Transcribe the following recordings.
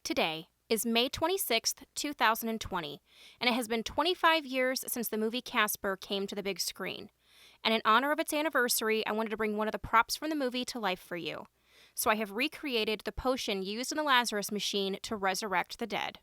Today is May 26th, 2020, and it has been 25 years since the movie Casper came to the big screen. And in honor of its anniversary, I wanted to bring one of the props from the movie to life for you. So I have recreated the potion used in the Lazarus Machine to resurrect the dead.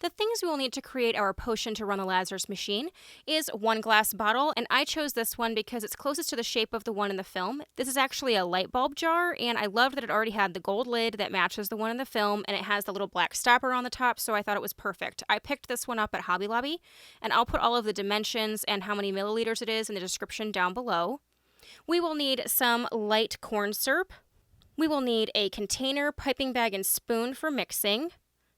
The things we will need to create our potion to run the Lazarus Machine is one glass bottle, and I chose this one because it's closest to the shape of the one in the film. This is actually a light bulb jar, and I loved that it already had the gold lid that matches the one in the film, and it has the little black stopper on the top, so I thought it was perfect. I picked this one up at Hobby Lobby, and I'll put all of the dimensions and how many milliliters it is in the description down below. We will need some light corn syrup. We will need a container, piping bag, and spoon for mixing.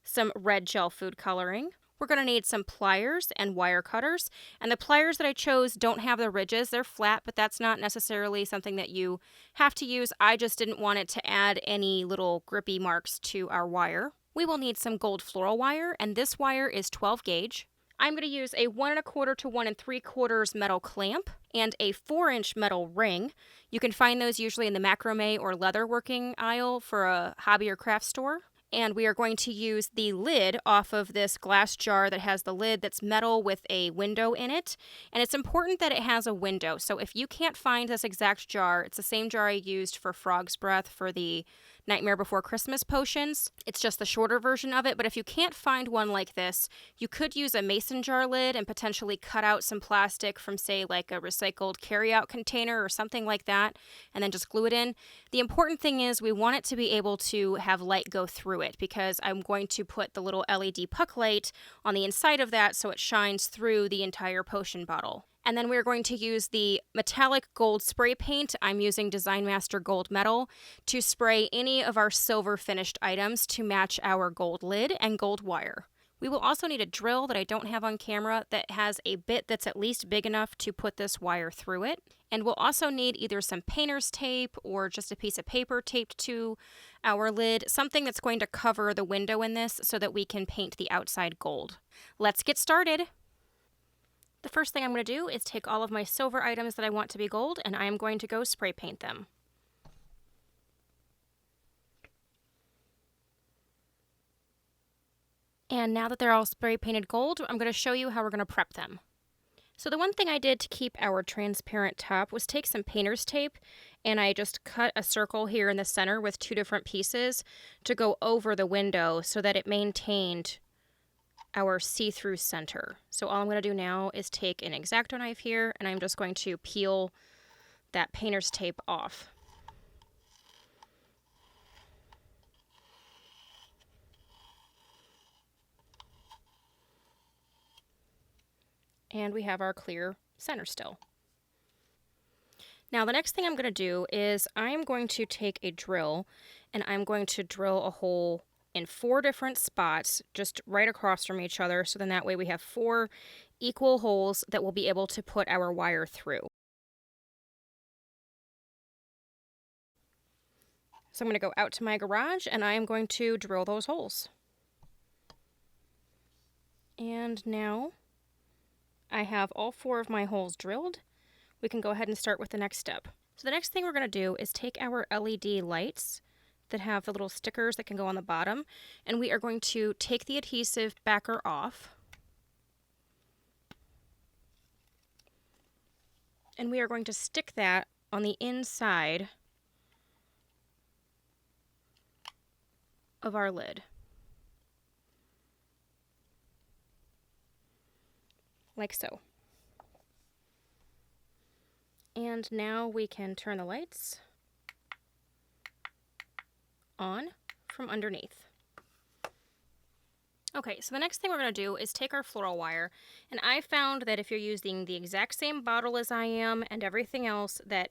Some red gel food coloring. We're going to need some pliers and wire cutters. And the pliers that I chose don't have the ridges. They're flat, but that's not necessarily something that you have to use. I just didn't want it to add any little grippy marks to our wire. We will need some gold floral wire, and this wire is 12 gauge. I'm going to use a 1 1/4 to 1 3/4 metal clamp and a 4-inch metal ring. You can find those usually in the macrame or leatherworking aisle for a hobby or craft store. And we are going to use the lid off of this glass jar that has the lid that's metal with a window in it. And it's important that it has a window. So if you can't find this exact jar, it's the same jar I used for Frog's Breath for the Nightmare Before Christmas potions. It's just the shorter version of it. But if you can't find one like this, you could use a mason jar lid and potentially cut out some plastic from, say, like a recycled carryout container or something like that, and then just glue it in. The important thing is we want it to be able to have light go through it, because I'm going to put the little LED puck light on the inside of that so it shines through the entire potion bottle. And then we're going to use the metallic gold spray paint. I'm using Design Master Gold Metal to spray any of our silver finished items to match our gold lid and gold wire. We will also need a drill that I don't have on camera that has a bit that's at least big enough to put this wire through it. And we'll also need either some painter's tape or just a piece of paper taped to our lid, something that's going to cover the window in this so that we can paint the outside gold. Let's get started. The first thing I'm going to do is take all of my silver items that I want to be gold, and I am going to go spray paint them. And now that they're all spray painted gold, I'm going to show you how we're going to prep them. So the one thing I did to keep our transparent top was take some painter's tape, and I just cut a circle here in the center with 2 different pieces to go over the window so that it maintained our see-through center. So all I'm going to do now is take an X-Acto knife here, and I'm just going to peel that painter's tape off. And we have our clear center still. Now the next thing I'm going to do is I'm going to take a drill, and I'm going to drill a hole in 4 different spots just right across from each other, so then that way we have 4 equal holes that we'll be able to put our wire through. So I'm going to go out to my garage, and I am going to drill those holes. And now I have all 4 of my holes drilled. We can go ahead and start with the next step. So the next thing we're going to do is take our LED lights that have the little stickers that can go on the bottom, and we are going to take the adhesive backer off, and we are going to stick that on the inside of our lid, like so. And now we can turn the lights on from underneath. Okay, so the next thing we're going to do is take our floral wire, and I found that if you're using the exact same bottle as I am and everything else, that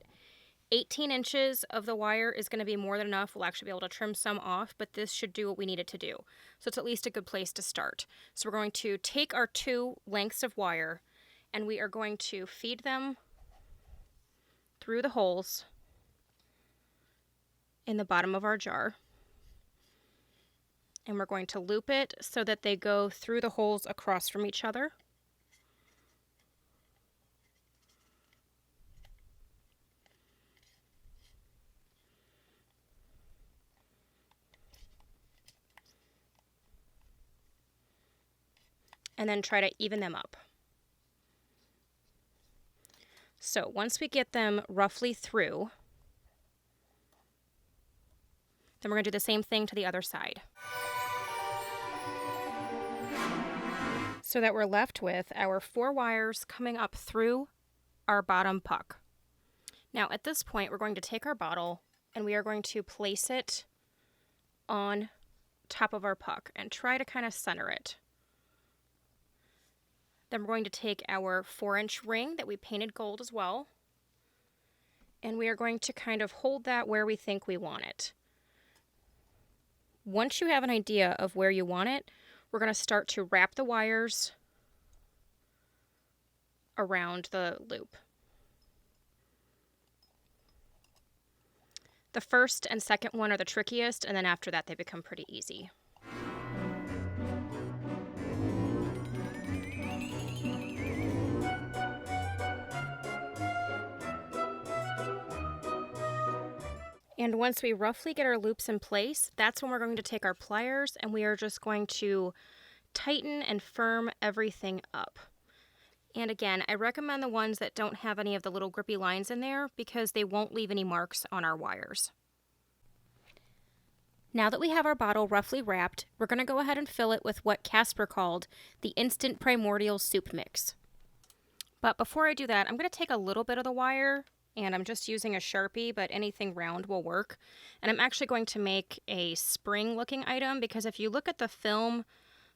18 inches of the wire is going to be more than enough. We'll actually be able to trim some off, but this should do what we need it to do. So it's at least a good place to start. So we're going to take our 2 lengths of wire, and we are going to feed them through the holes in the bottom of our jar. And we're going to loop it so that they go through the holes across from each other. and then try to even them up. So once we get them roughly through, then we're going to do the same thing to the other side. So that we're left with our 4 wires coming up through our bottom puck. Now at this point, we're going to take our bottle and we are going to place it on top of our puck and try to kind of center it. Then we're going to take our 4-inch ring that we painted gold as well, and we are going to kind of hold that where we think we want it. Once you have an idea of where you want it, we're going to start to wrap the wires around the loop. The first and second one are the trickiest, and then after that they become pretty easy. And once we roughly get our loops in place, that's when we're going to take our pliers and we are just going to tighten and firm everything up. And again, I recommend the ones that don't have any of the little grippy lines in there because they won't leave any marks on our wires. Now that we have our bottle roughly wrapped, we're going to go ahead and fill it with what Casper called the instant primordial soup mix. But before I do that, I'm going to take a little bit of the wire, and I'm just using a Sharpie, but anything round will work. And I'm actually going to make a spring looking item because if you look at the film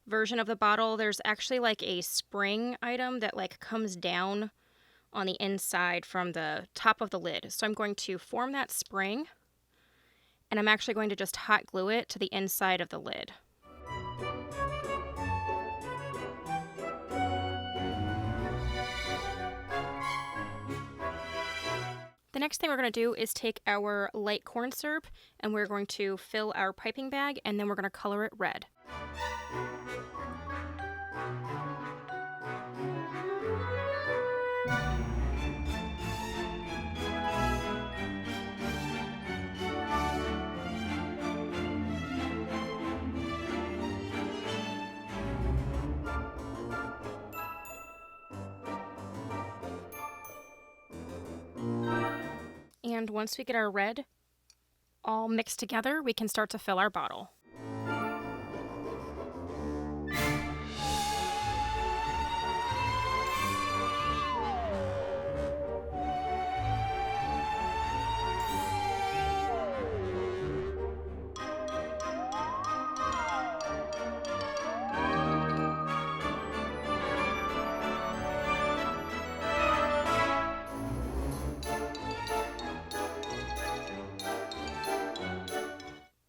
version of the bottle, there's actually like a spring item that like comes down on the inside from the top of the lid. So I'm going to form that spring, and I'm actually going to just hot glue it to the inside of the lid. The next thing we're going to do is take our light corn syrup and we're going to fill our piping bag and then we're going to color it red. And once we get our red all mixed together, we can start to fill our bottle.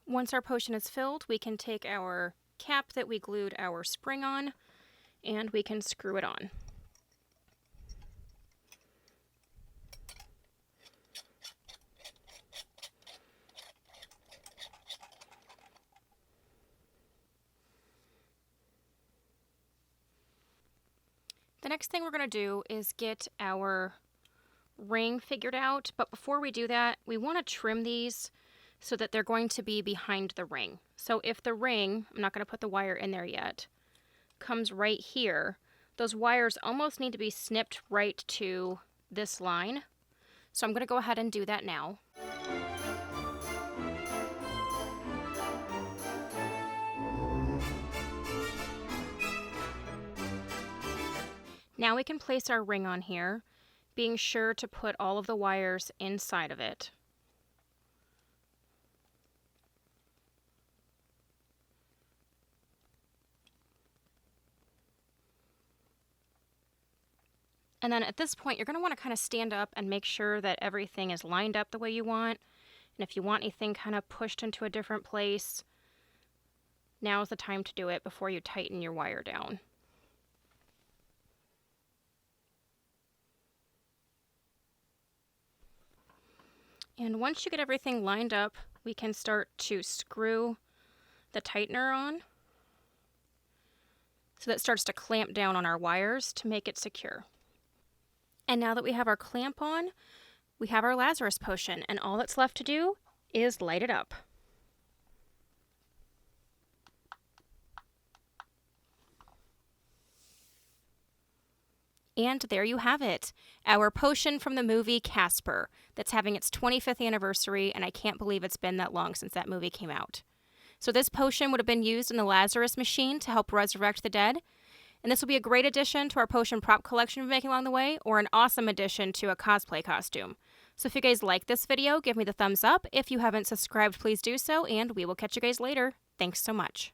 Once our potion is filled, we can take our cap that we glued our spring on and we can screw it on. The next thing we're going to do is get our ring figured out, but before we do that, we want to trim these so that they're going to be behind the ring. So if the ring, I'm not going to put the wire in there yet, comes right here, those wires almost need to be snipped right to this line. So I'm going to go ahead and do that now. Now we can place our ring on here, being sure to put all of the wires inside of it. And then at this point, you're going to want to kind of stand up and make sure that everything is lined up the way you want. And if you want anything kind of pushed into a different place, now is the time to do it before you tighten your wire down. And once you get everything lined up, we can start to screw the tightener on so that it starts to clamp down on our wires to make it secure. And now that we have our clamp on, we have our Lazarus potion, and all that's left to do is light it up. And there you have it, our potion from the movie Casper, that's having its 25th anniversary, and I can't believe it's been that long since that movie came out. So this potion would have been used in the Lazarus Machine to help resurrect the dead, and this will be a great addition to our potion prop collection we're making along the way, or an awesome addition to a cosplay costume. So if you guys like this video, give me the thumbs up. If you haven't subscribed, please do so, and we will catch you guys later. Thanks so much.